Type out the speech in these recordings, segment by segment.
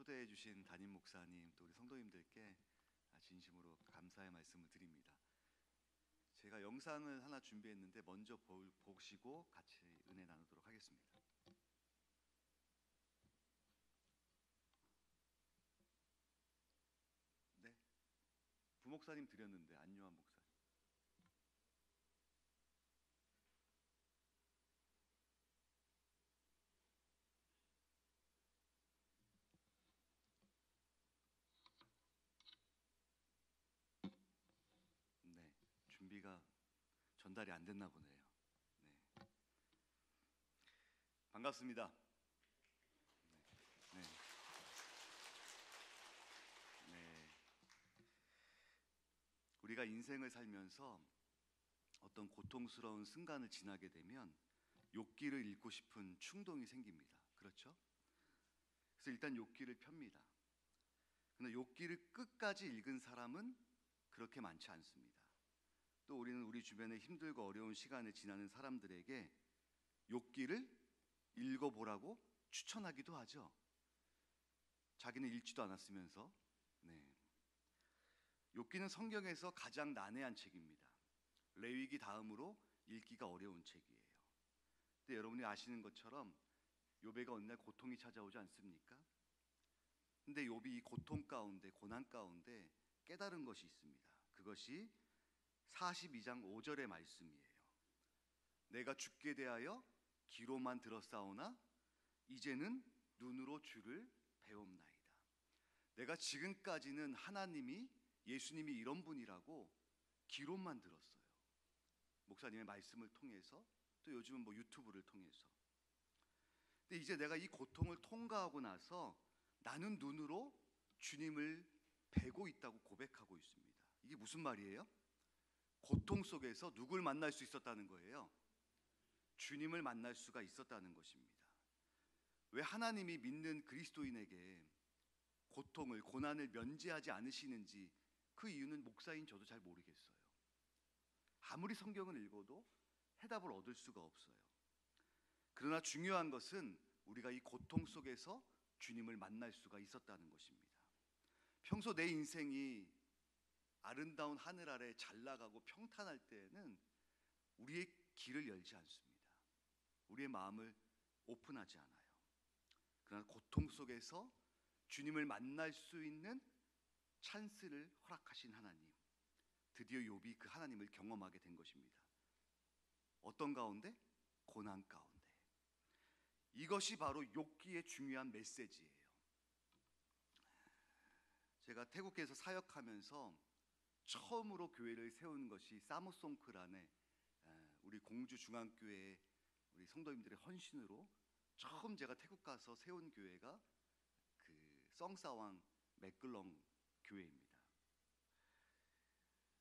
초대해 주신 담임 목사님 또 우리 성도님들께 진심으로 감사의 말씀을 드립니다. 제가 영상을 하나 준비했는데 먼저 보시고 같이 은혜 나누도록 하겠습니다. 네, 부목사님 드렸는데 안요한 목사. 네, 준비가 전달이 안 됐나 보네요. 네, 반갑습니다. 네, 네. 우리가 인생을 살면서 어떤 고통스러운 순간을 지나게 되면 욥기를 읽고 싶은 충동이 생깁니다. 그렇죠? 그래서 일단 욥기를 펴니다. 그런데 욥기를 끝까지 읽은 사람은 그렇게 많지 않습니다. 또 우리는 우리 주변에 힘들고 어려운 시간을 지나는 사람들에게 욥기를 읽어보라고 추천하기도 하죠. 자기는 읽지도 않았으면서. 네. 욥기는 성경에서 가장 난해한 책입니다. 레위기 다음으로 읽기가 어려운 책이에요. 근데 여러분이 아시는 것처럼 욥에게 어느 날 고통이 찾아오지 않습니까? 근데 욥이 이 고통 가운데, 고난 가운데 깨달은 것이 있습니다. 그것이 42장 5절의 말씀이에요. 내가 주께 대하여 귀로만 들었사오나 이제는 눈으로 주를 배움나이다. 내가 지금까지는 하나님이, 예수님이 이런 분이라고 귀로만 들었어요. 목사님의 말씀을 통해서, 또 요즘은 유튜브를 통해서. 근데 이제 내가 이 고통을 통과하고 나서 나는 눈으로 주님을 뵈고 있다고 고백하고 있습니다. 이게 무슨 말이에요? 고통 속에서 누굴 만날 수 있었다는 거예요? 주님을 만날 수가 있었다는 것입니다. 왜 하나님이 믿는 그리스도인에게 고통을, 고난을 면제하지 않으시는지 그 이유는 목사인 저도 잘 모르겠어요. 아무리 성경을 읽어도 해답을 얻을 수가 없어요. 그러나 중요한 것은 우리가 이 고통 속에서 주님을 만날 수가 있었다는 것입니다. 평소 내 인생이 아름다운 하늘 아래 잘 나가고 평탄할 때에는 우리의 길을 열지 않습니다. 우리의 마음을 오픈하지 않아요. 그러나 고통 속에서 주님을 만날 수 있는 찬스를 허락하신 하나님, 드디어 욥이 그 하나님을 경험하게 된 것입니다. 어떤 가운데? 고난 가운데. 이것이 바로 욥기의 중요한 메시지예요. 제가 태국에서 사역하면서 처음으로 교회를 세운 것이 사무송크란의 우리 공주 중앙교회 우리 성도님들의 헌신으로 처음 제가 태국 가서 세운 교회가 그 썽사왕 맥글렁 교회입니다.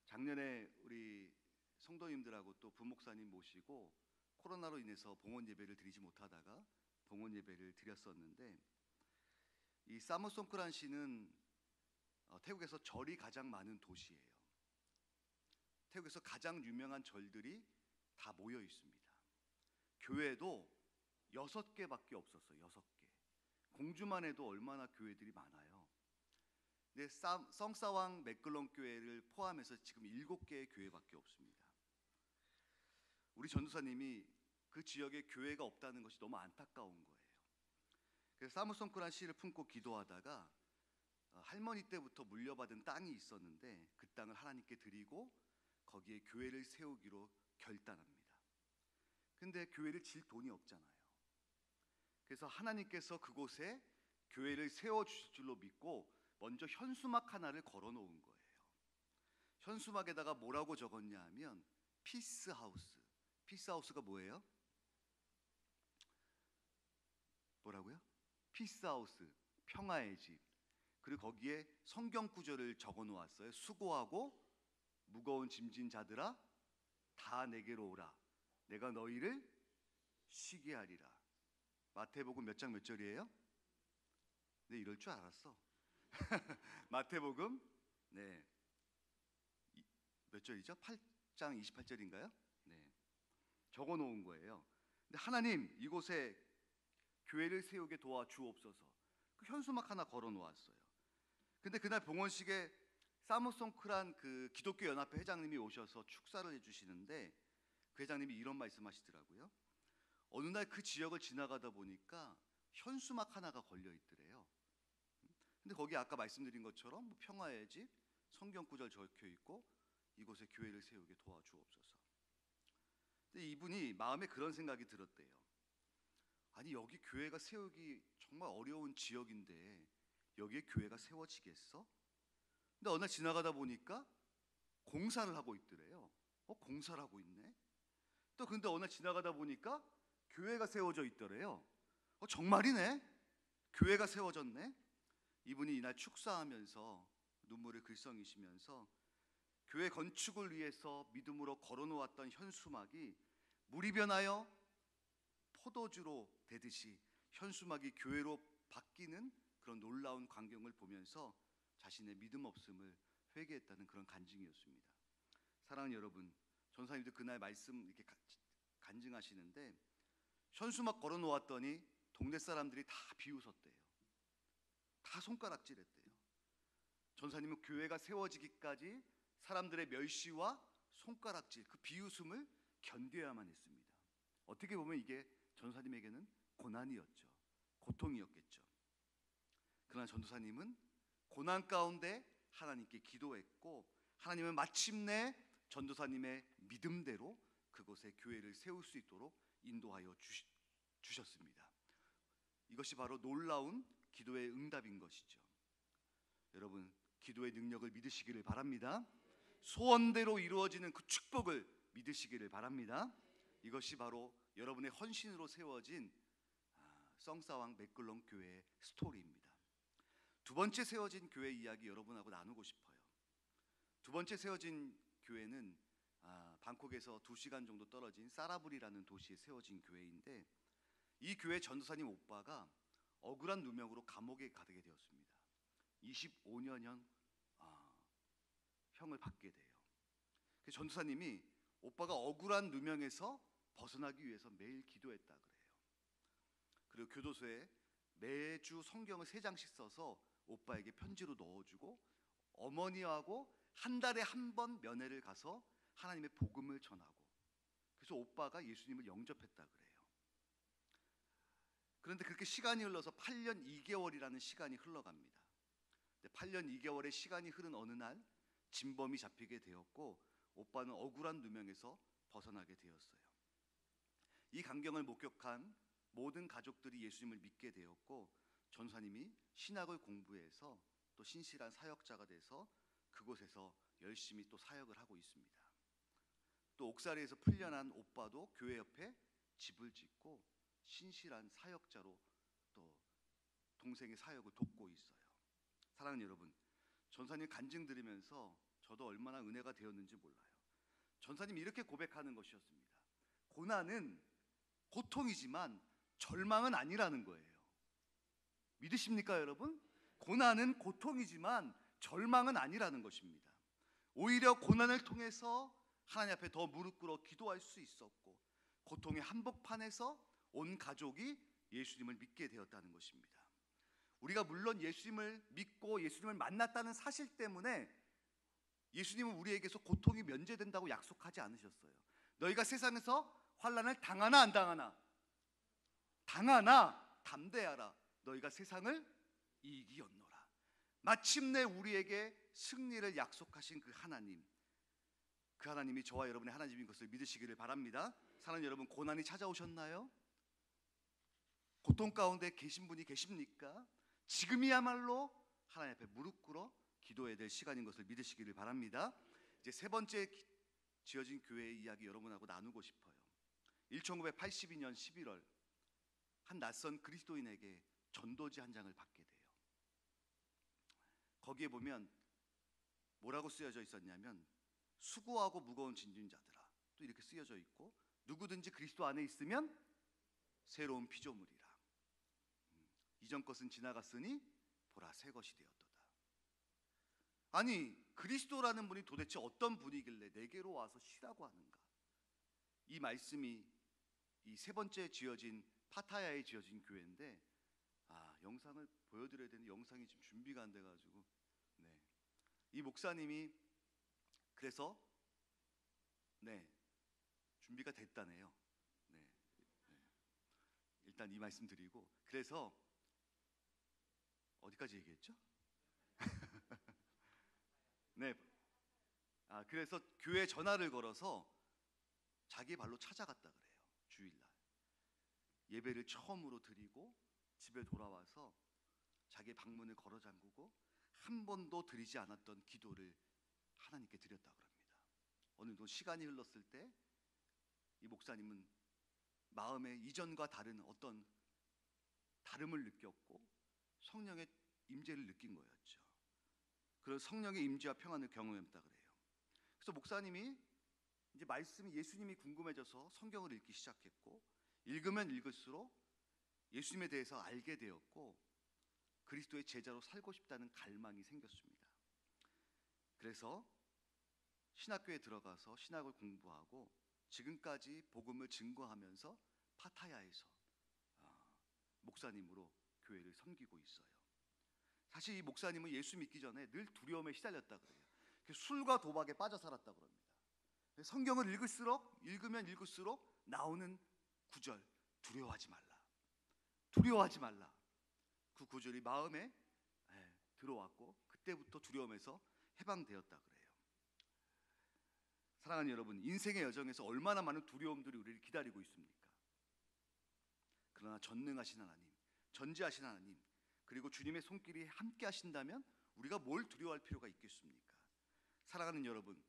작년에 우리 성도님들하고 또 부목사님 모시고 코로나로 인해서 봉헌 예배를 드리지 못하다가 봉헌 예배를 드렸었는데, 이 사무송크란 시는 태국에서 절이 가장 많은 도시예요. 태국에서 가장 유명한 절들이 다 모여 있습니다. 교회도 6개밖에 없었어요. 6개. 공주만 해도 얼마나 교회들이 많아요. 근데 썽사왕 맥글렁 교회를 포함해서 지금 7개의 교회밖에 없습니다. 우리 전도사님이 그 지역에 교회가 없다는 것이 너무 안타까운 거예요. 그래서 사무송크란 시를 품고 기도하다가 할머니 때부터 물려받은 땅이 있었는데 그 땅을 하나님께 드리고 거기에 교회를 세우기로 결단합니다. 근데 교회를 질 돈이 없잖아요. 그래서 하나님께서 그곳에 교회를 세워주실 줄로 믿고 먼저 현수막 하나를 걸어 놓은 거예요. 현수막에다가 뭐라고 적었냐 하면 피스하우스. 피스하우스가 뭐예요? 뭐라고요? 피스하우스, 평화의 집. 그리고 거기에 성경 구절을 적어 놓았어요. 수고하고 무거운 짐진 자들아 다 내게로 오라. 내가 너희를 쉬게 하리라. 마태복음 몇 장 몇 절이에요? 네, 이럴 줄 알았어. 마태복음 몇 절이죠? 8장 28절인가요? 네, 적어 놓은 거예요. 근데 하나님, 이곳에 교회를 세우게 도와주옵소서. 그 현수막 하나 걸어 놓았어요. 근데 그날 봉헌식에 사무송크란 그 기독교 연합회 회장님이 오셔서 축사를 해주시는데 그 회장님이 이런 말씀하시더라고요. 어느 날 그 지역을 지나가다 보니까 현수막 하나가 걸려 있더래요. 근데 거기 아까 말씀드린 것처럼 뭐 평화의 집, 성경 구절 적혀 있고 이곳에 교회를 세우게 도와주옵소서. 근데 이분이 마음에 그런 생각이 들었대요. 아니 여기 교회가 세우기 정말 어려운 지역인데 여기에 교회가 세워지겠어? 근데 어느 날 지나가다 보니까 공사를 하고 있더래요. 공사를 하고 있네. 또 근데 어느 날 지나가다 보니까 교회가 세워져 있더래요. 정말이네. 교회가 세워졌네. 이분이 이날 축사하면서 눈물을 글썽이시면서 교회 건축을 위해서 믿음으로 걸어놓았던 현수막이 물이 변하여 포도주로 되듯이 현수막이 교회로 바뀌는 그런 놀라운 광경을 보면서 자신의 믿음 없음을 회개했다는 그런 간증이었습니다. 사랑하는 여러분, 전사님도 그날 말씀 이렇게 간증하시는데 현수막 걸어놓았더니 동네 사람들이 다 비웃었대요. 다 손가락질했대요. 전사님은 교회가 세워지기까지 사람들의 멸시와 손가락질, 그 비웃음을 견뎌야만 했습니다. 어떻게 보면 이게 전도사님에게는 고난이었죠. 고통이었겠죠. 그러나 전도사님은 고난 가운데 하나님께 기도했고 하나님은 마침내 전도사님의 믿음대로 그곳에 교회를 세울 수 있도록 인도하여 주셨습니다. 이것이 바로 놀라운 기도의 응답인 것이죠. 여러분, 기도의 능력을 믿으시기를 바랍니다. 소원대로 이루어지는 그 축복을 믿으시기를 바랍니다. 이것이 바로 여러분의 헌신으로 세워진 성사왕 맥글롱 교회의 스토리입니다. 두 번째 세워진 교회 이야기 여러분하고 나누고 싶어요. 두 번째 세워진 교회는 방콕에서 2시간 정도 떨어진 사라불이라는 도시에 세워진 교회인데 이 교회 전도사님 오빠가 억울한 누명으로 감옥에 가게 되었습니다. 25년형 형을 받게 돼요. 전도사님이 오빠가 억울한 누명에서 벗어나기 위해서 매일 기도했다 그래요. 그리고 교도소에 매주 성경을 3장씩 써서 오빠에게 편지로 넣어주고 어머니하고 한 달에 한 번 면회를 가서 하나님의 복음을 전하고 그래서 오빠가 예수님을 영접했다 그래요. 그런데 그렇게 시간이 흘러서 8년 2개월이라는 시간이 흘러갑니다. 8년 2개월의 시간이 흐른 어느 날 진범이 잡히게 되었고 오빠는 억울한 누명에서 벗어나게 되었어요. 이 광경을 목격한 모든 가족들이 예수님을 믿게 되었고 전사님이 신학을 공부해서 또 신실한 사역자가 돼서 그곳에서 열심히 또 사역을 하고 있습니다. 또 옥살이에서 풀려난 오빠도 교회 옆에 집을 짓고 신실한 사역자로 또 동생의 사역을 돕고 있어요. 사랑하는 여러분, 전사님 간증 들으면서 저도 얼마나 은혜가 되었는지 몰라요. 전사님이 이렇게 고백하는 것이었습니다. 고난은 고통이지만 절망은 아니라는 거예요. 믿으십니까 여러분? 고난은 고통이지만 절망은 아니라는 것입니다. 오히려 고난을 통해서 하나님 앞에 더 무릎 꿇어 기도할 수 있었고 고통의 한복판에서 온 가족이 예수님을 믿게 되었다는 것입니다. 우리가 물론 예수님을 믿고 예수님을 만났다는 사실 때문에 예수님은 우리에게서 고통이 면제된다고 약속하지 않으셨어요. 너희가 세상에서 환난을 당하나 안 당하나? 당하나 담대하라. 너희가 세상을 이기었노라. 마침내 우리에게 승리를 약속하신 그 하나님, 그 하나님이 저와 여러분의 하나님인 것을 믿으시기를 바랍니다. 사랑하는 여러분, 고난이 찾아오셨나요? 고통 가운데 계신 분이 계십니까? 지금이야말로 하나님 앞에 무릎 꿇어 기도해야 될 시간인 것을 믿으시기를 바랍니다. 이제 세 번째 지어진 교회의 이야기 여러분하고 나누고 싶어요. 1982년 11월 한 낯선 그리스도인에게 전도지 한 장을 받게 돼요. 거기에 보면 뭐라고 쓰여져 있었냐면 수고하고 무거운 짐진 자들아, 또 이렇게 쓰여져 있고 누구든지 그리스도 안에 있으면 새로운 피조물이라. 이전 것은 지나갔으니 보라 새 것이 되었도다. 아니 그리스도라는 분이 도대체 어떤 분이길래 내게로 와서 쉬라고 하는가? 이 말씀이 이 세 번째 지어진 파타야에 지어진 교회인데 영상 영상을 보여드려야 되는데 영상이 지금 준비가 안 돼가지고, 네, 이 목사님이 그래서 준비가 됐다네요. 네. 일단 이 말씀 드리고, 그래서 어디까지 얘기했죠? 네. 그래서 교회 전화를 걸어서 자기 발로 찾아갔다 그래요. 주일날 예배를 처음으로 드리고 집에 돌아와서 자기 방문을 걸어 잠그고 한 번도 드리지 않았던 기도를 하나님께 드렸다고 합니다. 어느덧 시간이 흘렀을 때 이 목사님은 마음에 이전과 다른 어떤 다름을 느꼈고 성령의 임재를 느낀 거였죠. 그래서 성령의 임재와 평안을 경험했다 그래요. 그래서 목사님이 이제 말씀이 예수님이 궁금해져서 성경을 읽기 시작했고, 읽으면 읽을수록 예수님에 대해서 알게 되었고 그리스도의 제자로 살고 싶다는 갈망이 생겼습니다. 그래서 신학교에 들어가서 신학을 공부하고 지금까지 복음을 증거하면서 파타야에서 목사님으로 교회를 섬기고 있어요. 사실 이 목사님은 예수 믿기 전에 늘 두려움에 시달렸다 그래요. 술과 도박에 빠져 살았다고 합니다. 성경을 읽으면 읽을수록 나오는 구절, 두려워하지 말라, 두려워하지 말라. 그 구절이 마음에 들어왔고 그때부터 두려움에서 해방되었다 그래요. 사랑하는 여러분, 인생의 여정에서 얼마나 많은 두려움들이 우리를 기다리고 있습니까? 그러나 전능하신 하나님, 전지하신 하나님, 그리고 주님의 손길이 함께 하신다면 우리가 뭘 두려워할 필요가 있겠습니까? 사랑하는 여러분,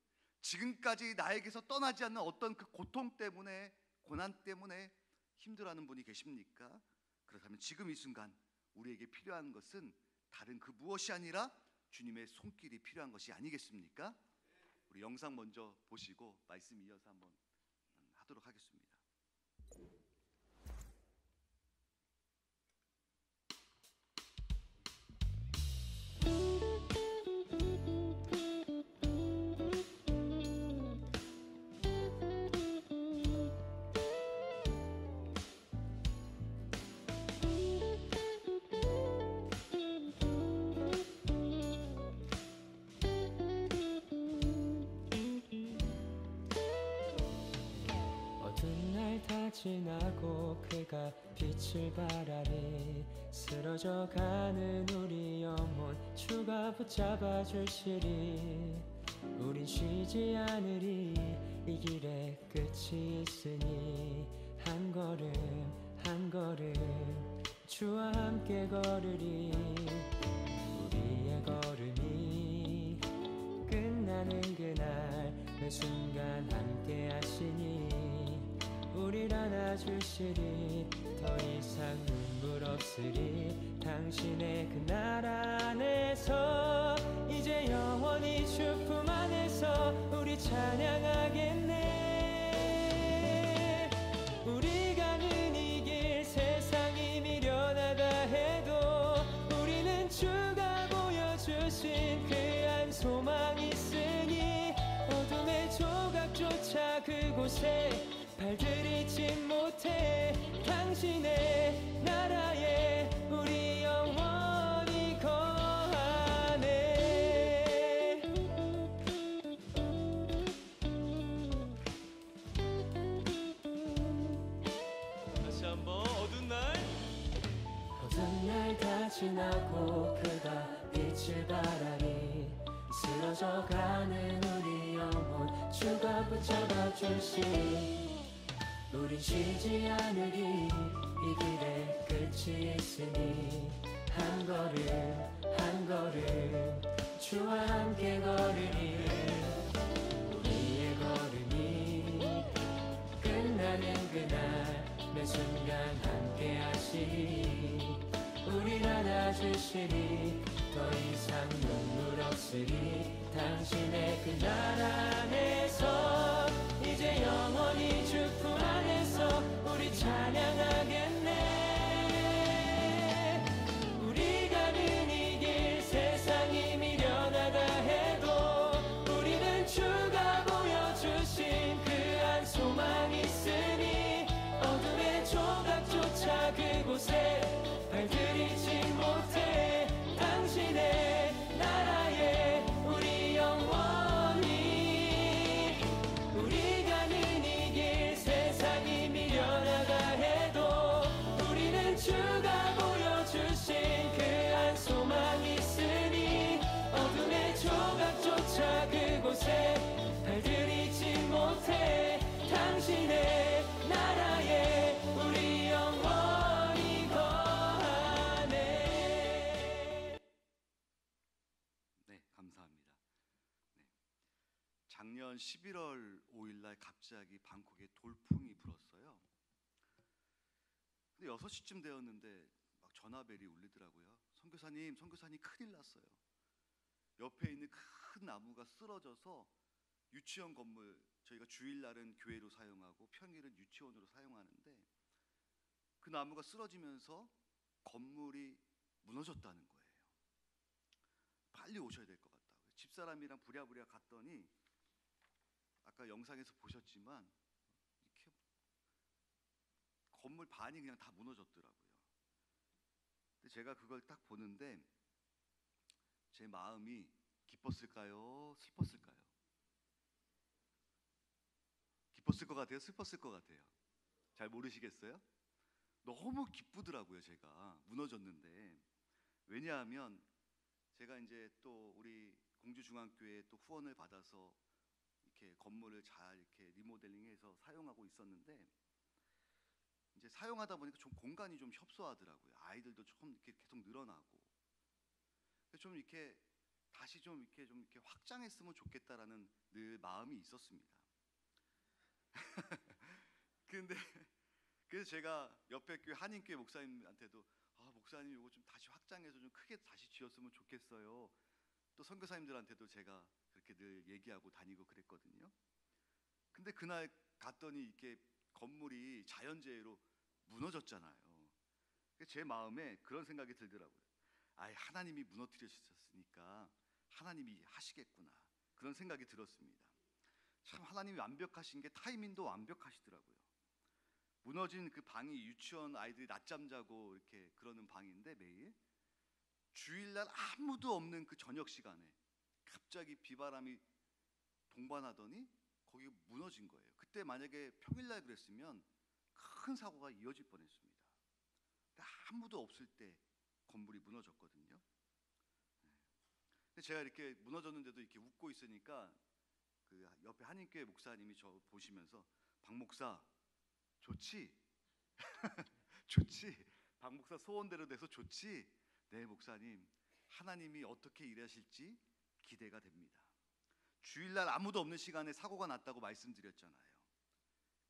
지금까지 나에게서 떠나지 않는 어떤 그 고통 때문에, 고난 때문에 힘들어하는 분이 계십니까? 그렇다면 지금 이 순간 우리에게 필요한 것은 다른 그 무엇이 아니라 주님의 손길이 필요한 것이 아니겠습니까? 우리 영상 먼저 보시고 말씀 이어서 한번 하도록 하겠습니다. 지나고 그가 빛을 발하리 쓰러져가는 우리 영혼 주가 붙잡아 주시리 우린 쉬지 않으리 이 길에 끝이 있으니 한 걸음 한 걸음 주와 함께 걸으리 우리의 걸음이 끝나는 그날 매 순간 함께 하시니 우릴 안아주시리 더 이상 눈물 없으리 당신의 그 날 안에서 이제 영원히 주 품 안에서 우리 찬양하겠네 우리 가는 이 길 세상이 미련하다 해도 우리는 주가 보여주신 그 한 소망 있으니 어둠의 조각조차 그곳에 발들이지 못해 당신의 나라에 우리 영원히 거하네 다시 한번 어두운 날 다 지나고 그가 빛을 발하니 쓰러져가는 우리 영혼 주가 붙잡아 주시니 우린 쉬지 않으리 이 길에 끝이 있으니 한 걸음 한 걸음 주와 함께 걸으리 우리의 걸음이 끝나는 그날 매 순간 함께 하시니 우릴 안아주시리 더 이상 눈물 없으리 당신의 그 날 안에서 이제 영원히 주 품 안에서 우리 찬양하겠네 우리 가는 이 길 세상이 미련하다 해도 우리는 주가 보여주신 그 한 소망 있으니 어둠의 조각조차 그곳에 발들이지 못 작년 11월 5일 날 갑자기 방콕에 돌풍이 불었어요. 근데 6시쯤 되었는데 막 전화벨이 울리더라고요. 선교사님, 선교사님 큰일 났어요. 옆에 있는 큰 나무가 쓰러져서 유치원 건물, 저희가 주일날은 교회로 사용하고 평일은 유치원으로 사용하는데 그 나무가 쓰러지면서 건물이 무너졌다는 거예요. 빨리 오셔야 될 것 같다고. 집사람이랑 부랴부랴 갔더니 아까 영상에서 보셨지만 이렇게 건물 반이 그냥 다 무너졌더라고요. 근데 제가 그걸 딱 보는데 제 마음이 기뻤을까요? 슬펐을까요? 기뻤을 것 같아요? 슬펐을 것 같아요? 잘 모르시겠어요? 너무 기쁘더라고요. 제가 무너졌는데. 왜냐하면 제가 이제 또 우리 공주중앙교회 또 후원을 받아서 이렇게 건물을 잘 이렇게 리모델링해서 사용하고 있었는데 이제 사용하다 보니까 좀 공간이 좀 협소하더라고요. 아이들도 좀 이렇게 계속 늘어나고 좀 이렇게 다시 좀 이렇게 확장했으면 좋겠다라는 늘 마음이 있었습니다. 근데 그래서 제가 옆에 교회 한인교회 목사님한테도 목사님 이거 좀 다시 확장해서 좀 크게 다시 지었으면 좋겠어요. 또 선교사님들한테도 제가 그렇게 늘 얘기하고 다니고 그랬거든요. 근데 그날 갔더니 이렇게 건물이 자연재해로 무너졌잖아요. 제 마음에 그런 생각이 들더라고요. 하나님이 무너뜨리셨으니까 하나님이 하시겠구나, 그런 생각이 들었습니다. 참 하나님이 완벽하신 게 타이밍도 완벽하시더라고요. 무너진 그 방이 유치원 아이들이 낮잠 자고 이렇게 그러는 방인데 매일 주일날 아무도 없는 그 저녁 시간에 갑자기 비바람이 동반하더니 거기 무너진 거예요. 그때 만약에 평일날 그랬으면 큰 사고가 이어질 뻔했습니다. 근데 아무도 없을 때 건물이 무너졌거든요. 근데 제가 이렇게 무너졌는데도 이렇게 웃고 있으니까 그 옆에 한인교회 목사님이 저 보시면서 박 목사 좋지? 좋지? 박 목사 소원대로 돼서 좋지? 네 목사님, 하나님이 어떻게 일하실지 기대가 됩니다. 주일날 아무도 없는 시간에 사고가 났다고 말씀드렸잖아요.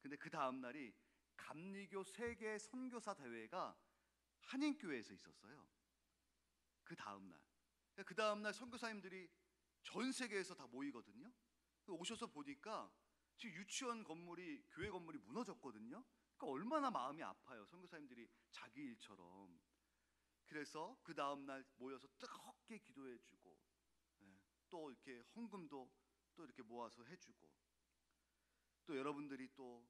근데 그 다음 날이 감리교 세계 선교사 대회가 한인교회에서 있었어요. 그 다음 날 선교사님들이 전 세계에서 다 모이거든요. 오셔서 보니까 지금 유치원 건물이, 교회 건물이 무너졌거든요. 그러니까 얼마나 마음이 아파요, 선교사님들이 자기 일처럼. 그래서 그 다음 날 모여서 뜨겁게 기도해주고, 또 이렇게 헌금도 또 이렇게 모아서 해주고, 또 여러분들이 또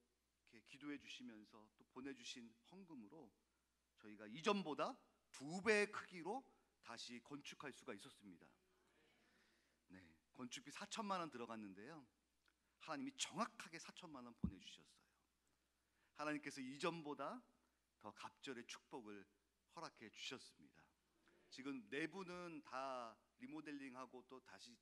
이렇게 기도해 주시면서 또 보내주신 헌금으로 저희가 이전보다 2배의 크기로 다시 건축할 수가 있었습니다. 네, 건축비 4천만 원 들어갔는데요, 하나님이 정확하게 4천만 원 보내주셨어요. 하나님께서 이전보다 더 갑절의 축복을 허락해 주셨습니다. 지금 내부는 다 리모델링하고 또 다시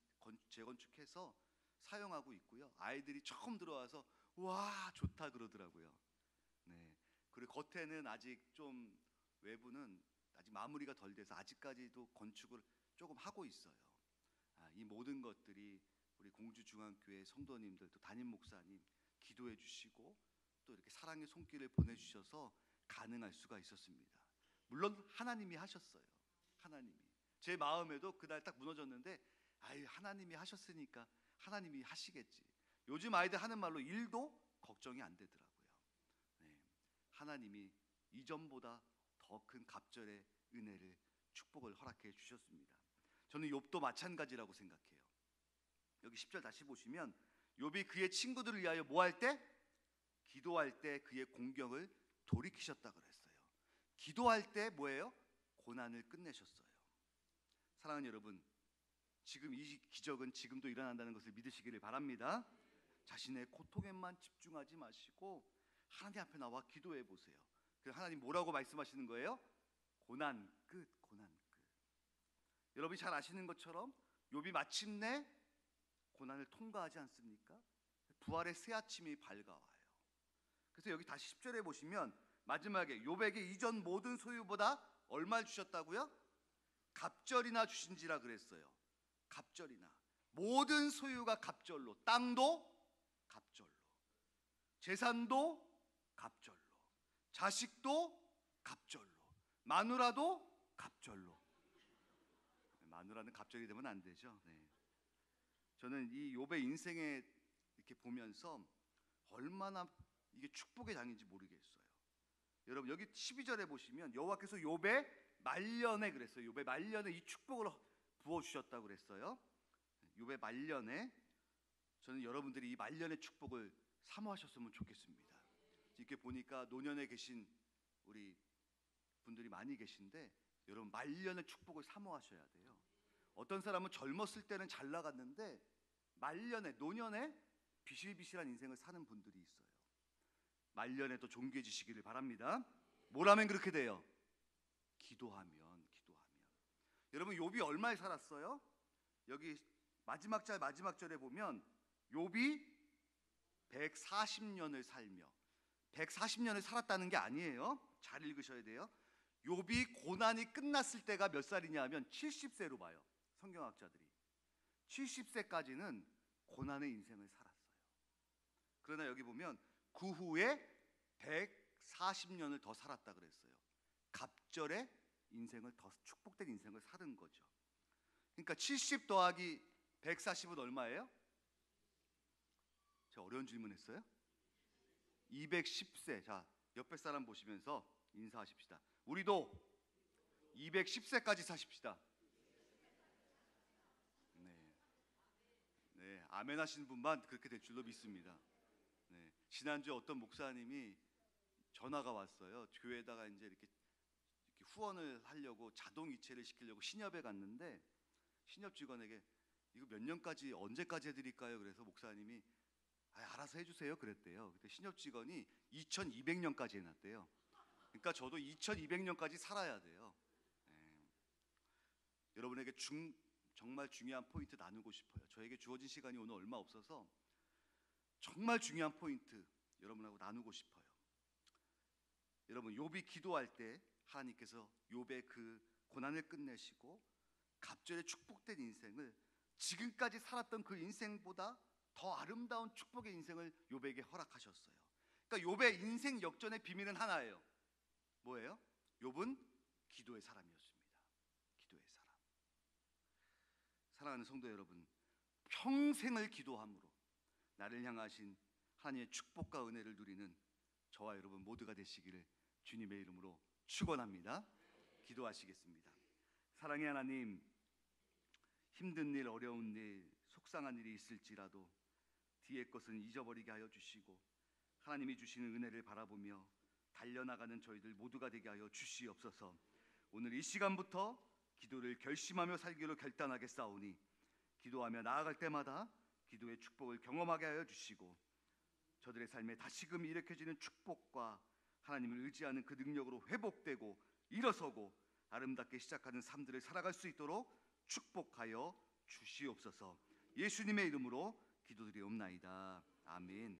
재건축해서 사용하고 있고요. 아이들이 처음 들어와서 와 좋다 그러더라고요. 네, 그리고 겉에는 아직 좀, 외부는 아직 마무리가 덜 돼서 아직까지도 건축을 조금 하고 있어요. 이 모든 것들이 우리 공주중앙교회 성도님들, 또 담임 목사님 기도해 주시고 또 이렇게 사랑의 손길을 보내주셔서 가능할 수가 있었습니다. 물론 하나님이 하셨어요. 하나님이. 제 마음에도 그날 딱 무너졌는데 하나님이 하셨으니까 하나님이 하시겠지. 요즘 아이들 하는 말로 일도 걱정이 안 되더라고요. 네, 하나님이 이전보다 더 큰 갑절의 은혜를, 축복을 허락해 주셨습니다. 저는 욥도 마찬가지라고 생각해요. 여기 10절 다시 보시면 욥이 그의 친구들을 위하여 뭐 할 때? 기도할 때 그의 공경을 돌이키셨다 그랬어요. 기도할 때 뭐예요? 고난을 끝내셨어요. 사랑하는 여러분, 지금 이 기적은 지금도 일어난다는 것을 믿으시기를 바랍니다. 자신의 고통에만 집중하지 마시고 하나님 앞에 나와 기도해 보세요. 그래서 하나님 뭐라고 말씀하시는 거예요? 고난 끝, 고난 끝. 여러분이 잘 아시는 것처럼 욥이 마침내 고난을 통과하지 않습니까? 부활의 새 아침이 밝아와요. 그래서 여기 다시 10절에 보시면 마지막에 욥에게 이전 모든 소유보다 얼마를 주셨다고요? 갑절이나 주신지라 그랬어요. 갑절이나. 모든 소유가 갑절로, 땅도 갑절로, 재산도 갑절로, 자식도 갑절로, 마누라도 갑절로. 마누라는 갑절이 되면 안 되죠. 네. 저는 이 욥의 인생에 이렇게 보면서 얼마나 이게 축복의 장인지 모르겠어요. 여러분 여기 12절에 보시면 여호와께서 욥의 말년에 그랬어요. 욥의 말년에 이 축복을 부어 주셨다고 그랬어요. 욥의 말년에 저는 여러분들이 이 말년의 축복을 사모하셨으면 좋겠습니다. 이렇게 보니까 노년에 계신 우리 분들이 많이 계신데 여러분 말년의 축복을 사모하셔야 돼요. 어떤 사람은 젊었을 때는 잘 나갔는데 말년에 노년에 비실비실한 인생을 사는 분들이 있어요. 말년에 또 존귀해지시기를 바랍니다. 뭘 하면 그렇게 돼요? 기도하면. 여러분 욥이 얼마에 살았어요? 여기 마지막 절에 보면 욥이 140년을 살며 140년을 살았다는 게 아니에요. 잘 읽으셔야 돼요. 욥이 고난이 끝났을 때가 몇 살이냐 하면 70세로 봐요. 성경학자들이 70세까지는 고난의 인생을 살았어요. 그러나 여기 보면 그 후에 140년을 더 살았다 그랬어요. 갑절의 인생을 더 축복된 인생을 사는 거죠. 그러니까 70 더하기 140은 얼마예요? 제가 어려운 질문 했어요? 210세. 자, 옆에 사람 보시면서 인사하십시다. 우리도 210세까지 사십시다. 네, 아멘 하시는 분만 그렇게 될 줄로 믿습니다. 네, 지난주에 어떤 목사님이 전화가 왔어요. 교회에다가 이제 이렇게 후원을 하려고 자동 이체를 시키려고 신협에 갔는데 신협 직원에게 이거 몇 년까지 언제까지 해드릴까요? 그래서 목사님이 알아서 해주세요 그랬대요. 그때 신협 직원이 2200년까지 해놨대요. 그러니까 저도 2200년까지 살아야 돼요. 네. 여러분에게 정말 중요한 포인트 나누고 싶어요. 저에게 주어진 시간이 오늘 얼마 없어서 정말 중요한 포인트 여러분하고 나누고 싶어요. 여러분 욥이 기도할 때 하나님께서 욥의 그 고난을 끝내시고 갑절의 축복된 인생을 지금까지 살았던 그 인생보다 더 아름다운 축복의 인생을 욥에게 허락하셨어요. 그러니까 욥의 인생 역전의 비밀은 하나예요. 뭐예요? 욥은 기도의 사람이었습니다. 기도의 사람. 사랑하는 성도 여러분, 평생을 기도함으로 나를 향하신 하나님의 축복과 은혜를 누리는 저와 여러분 모두가 되시기를 주님의 이름으로 축원합니다. 기도하시겠습니다. 사랑의 하나님, 힘든 일, 어려운 일, 속상한 일이 있을지라도 뒤의 것은 잊어버리게 하여 주시고 하나님이 주시는 은혜를 바라보며 달려나가는 저희들 모두가 되게 하여 주시옵소서. 오늘 이 시간부터 기도를 결심하며 살기로 결단하게 싸우니 기도하며 나아갈 때마다 기도의 축복을 경험하게 하여 주시고 저들의 삶에 다시금 일으켜지는 축복과 하나님을 의지하는 그 능력으로 회복되고 일어서고 아름답게 시작하는 삶들을 살아갈 수 있도록 축복하여 주시옵소서. 예수님의 이름으로 기도드리옵나이다. 아멘.